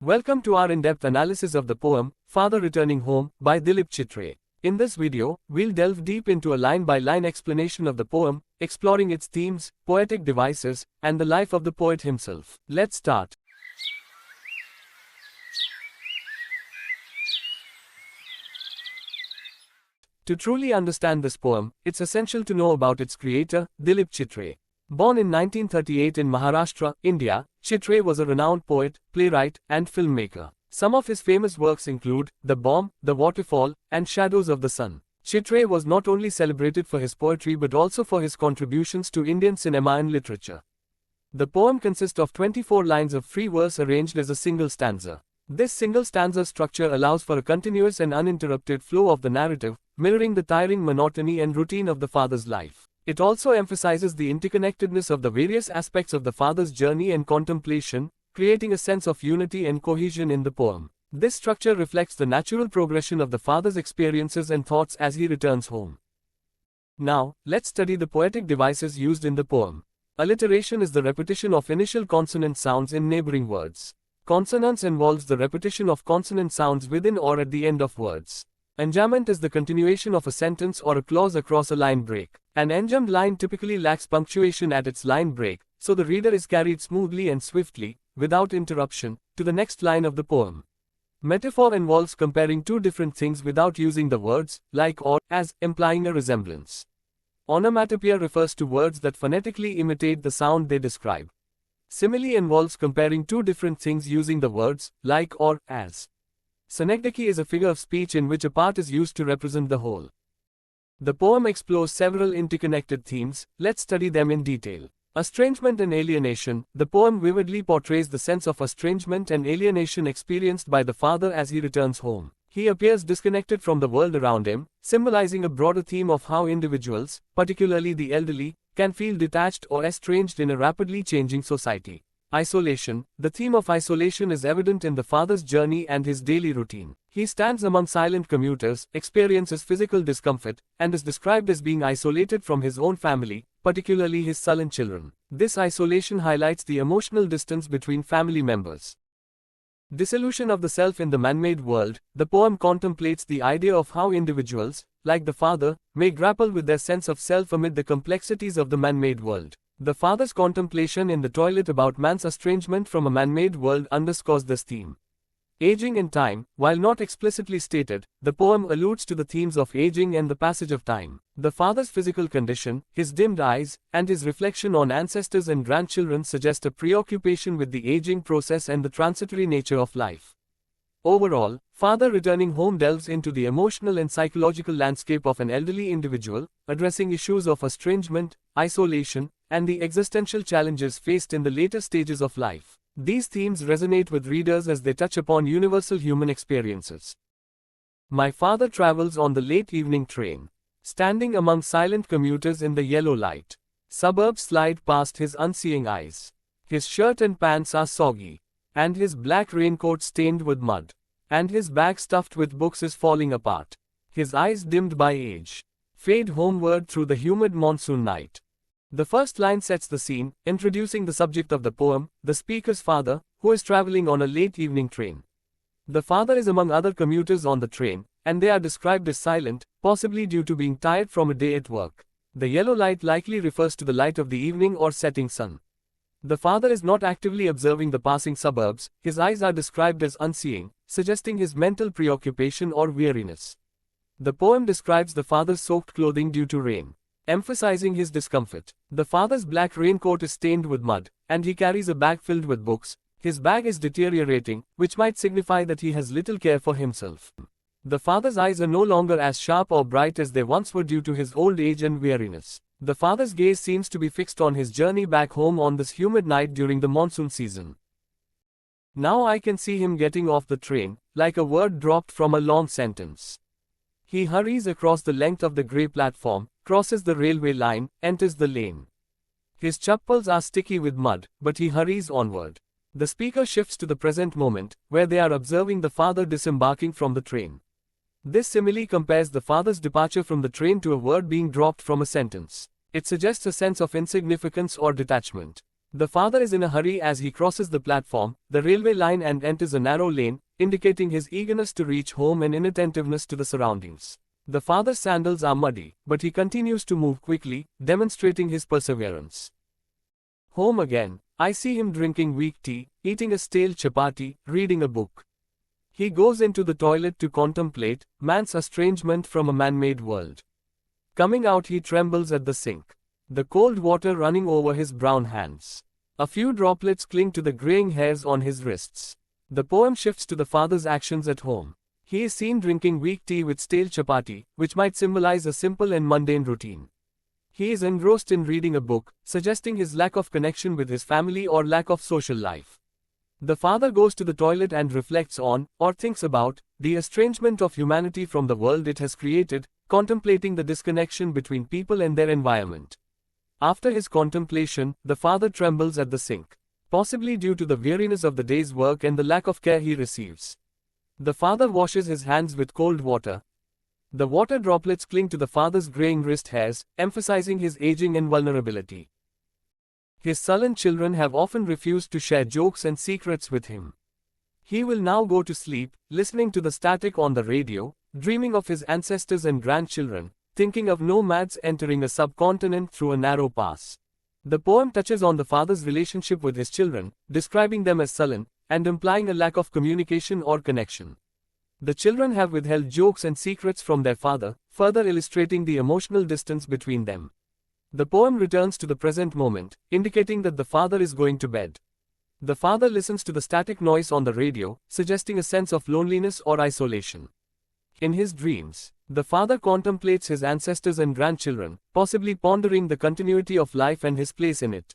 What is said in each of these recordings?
Welcome to our in-depth analysis of the poem, Father Returning Home, by Dilip Chitre. In this video, we'll delve deep into a line-by-line explanation of the poem, exploring its themes, poetic devices, and the life of the poet himself. Let's start. To truly understand this poem, it's essential to know about its creator, Dilip Chitre. Born in 1938 in Maharashtra, India, Chitre was a renowned poet, playwright, and filmmaker. Some of his famous works include The Bomb, The Waterfall, and Shadows of the Sun. Chitre was not only celebrated for his poetry but also for his contributions to Indian cinema and literature. The poem consists of 24 lines of free verse arranged as a single stanza. This single stanza structure allows for a continuous and uninterrupted flow of the narrative, mirroring the tiring monotony and routine of the father's life. It also emphasizes the interconnectedness of the various aspects of the father's journey and contemplation, creating a sense of unity and cohesion in the poem. This structure reflects the natural progression of the father's experiences and thoughts as he returns home. Now, let's study the poetic devices used in the poem. Alliteration is the repetition of initial consonant sounds in neighboring words. Consonance involves the repetition of consonant sounds within or at the end of words. Enjambment is the continuation of a sentence or a clause across a line break. An enjambed line typically lacks punctuation at its line break, so the reader is carried smoothly and swiftly, without interruption, to the next line of the poem. Metaphor involves comparing two different things without using the words, like or, as, implying a resemblance. Onomatopoeia refers to words that phonetically imitate the sound they describe. Simile involves comparing two different things using the words, like or, as. Synecdoche is a figure of speech in which a part is used to represent the whole. The poem explores several interconnected themes. Let's study them in detail. Estrangement and alienation. The poem vividly portrays the sense of estrangement and alienation experienced by the father as he returns home. He appears disconnected from the world around him, symbolizing a broader theme of how individuals, particularly the elderly, can feel detached or estranged in a rapidly changing society. Isolation. The theme of isolation is evident in the father's journey and his daily routine. He stands among silent commuters, experiences physical discomfort, and is described as being isolated from his own family, particularly his sullen children. This isolation highlights the emotional distance between family members. Dissolution of the self in the man-made world. The poem contemplates the idea of how individuals, like the father, may grapple with their sense of self amid the complexities of the man-made world. The father's contemplation in the toilet about man's estrangement from a man-made world underscores this theme. Aging in time. While not explicitly stated, the poem alludes to the themes of aging and the passage of time. The father's physical condition, his dimmed eyes, and his reflection on ancestors and grandchildren suggest a preoccupation with the aging process and the transitory nature of life. Overall, Father Returning Home delves into the emotional and psychological landscape of an elderly individual, addressing issues of estrangement, isolation, and the existential challenges faced in the later stages of life. These themes resonate with readers as they touch upon universal human experiences. My father travels on the late evening train. Standing among silent commuters in the yellow light. Suburbs slide past his unseeing eyes. His shirt and pants are soggy. And his black raincoat stained with mud. And his bag stuffed with books is falling apart. His eyes dimmed by age. Fade homeward through the humid monsoon night. The first line sets the scene, introducing the subject of the poem, the speaker's father, who is traveling on a late evening train. The father is among other commuters on the train, and they are described as silent, possibly due to being tired from a day at work. The yellow light likely refers to the light of the evening or setting sun. The father is not actively observing the passing suburbs. His eyes are described as unseeing, suggesting his mental preoccupation or weariness. The poem describes the father's soaked clothing due to rain, emphasizing his discomfort. The father's black raincoat is stained with mud, and he carries a bag filled with books. His bag is deteriorating, which might signify that he has little care for himself. The father's eyes are no longer as sharp or bright as they once were due to his old age and weariness. The father's gaze seems to be fixed on his journey back home on this humid night during the monsoon season. Now I can see him getting off the train, like a word dropped from a long sentence. He hurries across the length of the grey platform, crosses the railway line, enters the lane. His chappals are sticky with mud, but he hurries onward. The speaker shifts to the present moment, where they are observing the father disembarking from the train. This simile compares the father's departure from the train to a word being dropped from a sentence. It suggests a sense of insignificance or detachment. The father is in a hurry as he crosses the platform, the railway line, and enters a narrow lane, indicating his eagerness to reach home and inattentiveness to the surroundings. The father's sandals are muddy, but he continues to move quickly, demonstrating his perseverance. Home again. I see him drinking weak tea, eating a stale chapati, reading a book. He goes into the toilet to contemplate man's estrangement from a man-made world. Coming out, he trembles at the sink. The cold water running over his brown hands. A few droplets cling to the graying hairs on his wrists. The poem shifts to the father's actions at home. He is seen drinking weak tea with stale chapati, which might symbolize a simple and mundane routine. He is engrossed in reading a book, suggesting his lack of connection with his family or lack of social life. The father goes to the toilet and reflects on, or thinks about, the estrangement of humanity from the world it has created, contemplating the disconnection between people and their environment. After his contemplation, the father trembles at the sink, possibly due to the weariness of the day's work and the lack of care he receives. The father washes his hands with cold water. The water droplets cling to the father's graying wrist hairs, emphasizing his aging and vulnerability. His sullen children have often refused to share jokes and secrets with him. He will now go to sleep, listening to the static on the radio, dreaming of his ancestors and grandchildren, thinking of nomads entering a subcontinent through a narrow pass. The poem touches on the father's relationship with his children, describing them as sullen, and implying a lack of communication or connection. The children have withheld jokes and secrets from their father, further illustrating the emotional distance between them. The poem returns to the present moment, indicating that the father is going to bed. The father listens to the static noise on the radio, suggesting a sense of loneliness or isolation. In his dreams, the father contemplates his ancestors and grandchildren, possibly pondering the continuity of life and his place in it.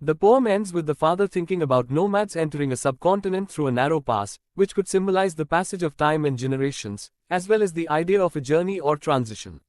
The poem ends with the father thinking about nomads entering a subcontinent through a narrow pass, which could symbolize the passage of time and generations, as well as the idea of a journey or transition.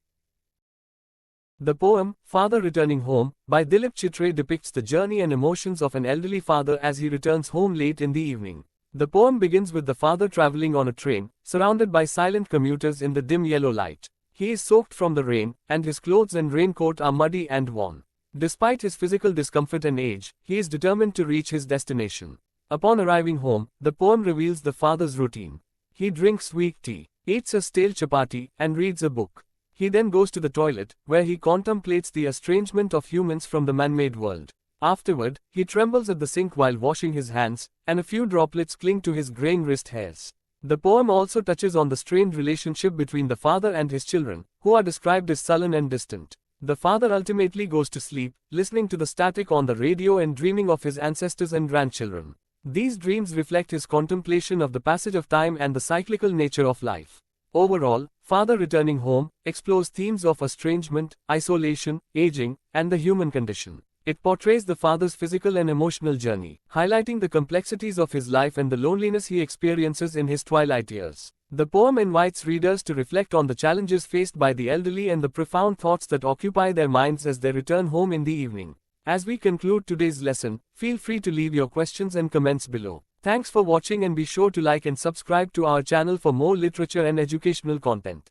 The poem, Father Returning Home, by Dilip Chitre depicts the journey and emotions of an elderly father as he returns home late in the evening. The poem begins with the father traveling on a train, surrounded by silent commuters in the dim yellow light. He is soaked from the rain, and his clothes and raincoat are muddy and worn. Despite his physical discomfort and age, he is determined to reach his destination. Upon arriving home, the poem reveals the father's routine. He drinks weak tea, eats a stale chapati, and reads a book. He then goes to the toilet, where he contemplates the estrangement of humans from the man-made world. Afterward, he trembles at the sink while washing his hands, and a few droplets cling to his graying wrist hairs. The poem also touches on the strained relationship between the father and his children, who are described as sullen and distant. The father ultimately goes to sleep, listening to the static on the radio and dreaming of his ancestors and grandchildren. These dreams reflect his contemplation of the passage of time and the cyclical nature of life. Overall, Father Returning Home explores themes of estrangement, isolation, aging, and the human condition. It portrays the father's physical and emotional journey, highlighting the complexities of his life and the loneliness he experiences in his twilight years. The poem invites readers to reflect on the challenges faced by the elderly and the profound thoughts that occupy their minds as they return home in the evening. As we conclude today's lesson, feel free to leave your questions and comments below. Thanks for watching, and be sure to like and subscribe to our channel for more literature and educational content.